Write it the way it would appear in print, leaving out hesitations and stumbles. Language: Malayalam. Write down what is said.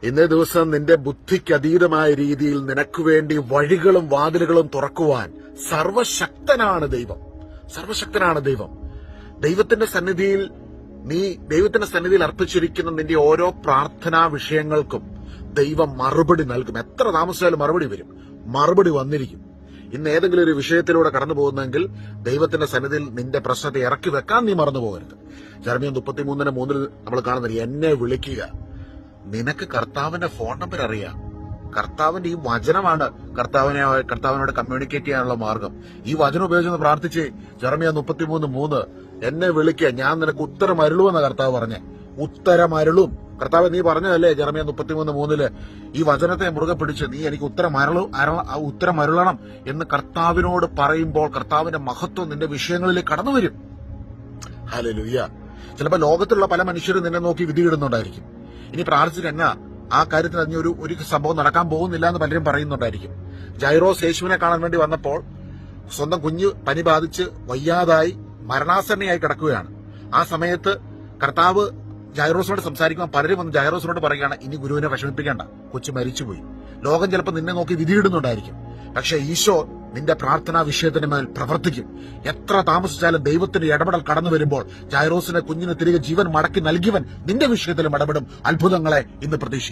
ഇന്നേ ദിവസം നിന്റെ ബുദ്ധിക്ക് അതീതമായ രീതിയിൽ നിനക്ക് വേണ്ടി വഴികളും വാതിലുകളും തുറക്കുവാൻ സർവശക്തനാണ് ദൈവം. സർവശക്തനാണ് ദൈവം. ദൈവത്തിന്റെ സന്നിധിയിൽ അർപ്പിച്ചിരിക്കുന്ന നിന്റെ ഓരോ പ്രാർത്ഥനാ വിഷയങ്ങൾക്കും ദൈവം മറുപടി നൽകും. എത്ര താമസിച്ചാലും മറുപടി വരും. മറുപടി വന്നിരിക്കും. ഇന്ന് ഏതെങ്കിലും ഒരു വിഷയത്തിലൂടെ കടന്നു പോകുന്നെങ്കിൽ ദൈവത്തിന്റെ സന്നിധിയിൽ നിന്റെ പ്രശ്നത്തെ ഇറക്കി വെക്കാൻ നീ മറന്നു പോകരുത്. ജെറമ്യാ 33:3 നമ്മൾ കാണുന്നില്ല, എന്നെ വിളിക്കുക. നിനക്ക് കർത്താവിന്റെ ഫോൺ നമ്പർ അറിയാം. കർത്താവിന്റെ ഈ വചനമാണ് കർത്താവിനോട് കമ്മ്യൂണിക്കേറ്റ് ചെയ്യാനുള്ള മാർഗം. ഈ വചനം ഉപയോഗിച്ചൊന്ന് പ്രാർത്ഥിച്ച് ജെറമ്യാ 33:3 എന്നെ വിളിക്കുക, ഞാൻ നിനക്ക് ഉത്തരം അരുളുമെന്ന കർത്താവ് പറഞ്ഞേ. ഉത്തരം കർത്താവ് നീ പറഞ്ഞതല്ലേ ജെറമ്യാ 33:3 ഈ വചനത്തെ മുറുകെ പിടിച്ച് നീ എനിക്ക് ഉത്തരം അരുളണം എന്ന് കർത്താവിനോട് പറയുമ്പോൾ കർത്താവിന്റെ മഹത്വം നിന്റെ വിഷയങ്ങളിലേക്ക് കടന്നു വരും. ഹല്ലേലൂയ. ചിലപ്പോൾ ലോകത്തിലുള്ള പല മനുഷ്യരും നിന്നെ നോക്കി വിധിയിടുന്നുണ്ടായിരിക്കും. ഇനി പ്രാർത്ഥിച്ചിട്ട് ആ കാര്യത്തിൽ അതിന് ഒരു സംഭവം നടക്കാൻ പോകുന്നില്ല എന്ന് പലരും പറയുന്നുണ്ടായിരിക്കും. ജൈറോസ് യേശുവിനെ കാണാൻ വേണ്ടി വന്നപ്പോൾ സ്വന്തം കുഞ്ഞ് പനി ബാധിച്ച് വയ്യാതായി മരണാസന്നയായി കിടക്കുകയാണ്. ആ സമയത്ത് കർത്താവ് ജൈറോസിനോട് സംസാരിക്കുമ്പോൾ പലരും വന്ന് ജൈറോസിനോട് പറയുകയാണ്, ഇനി ഗുരുവിനെ വിഷമിപ്പിക്കേണ്ട, കൊച്ചു മരിച്ചുപോയി. ലോകം ചിലപ്പോൾ നിന്നെ നോക്കി വിധിയിടുന്നുണ്ടായിരിക്കും. പക്ഷെ ഈശോ നിന്റെ പ്രാർത്ഥനാ വിഷയത്തിന് മേൽ പ്രവർത്തിക്കും. എത്ര താമസിച്ചാലും ദൈവത്തിന്റെ ഇടപെടൽ കടന്നു വരുമ്പോൾ ജൈറോസിനെ കുഞ്ഞിന് തിരികെ ജീവൻ മടക്കി നൽകിയവൻ നിന്റെ വിഷയത്തിലും ഇടപെടും. അത്ഭുതങ്ങളെ ഇന്ന് പ്രതീക്ഷിക്കും.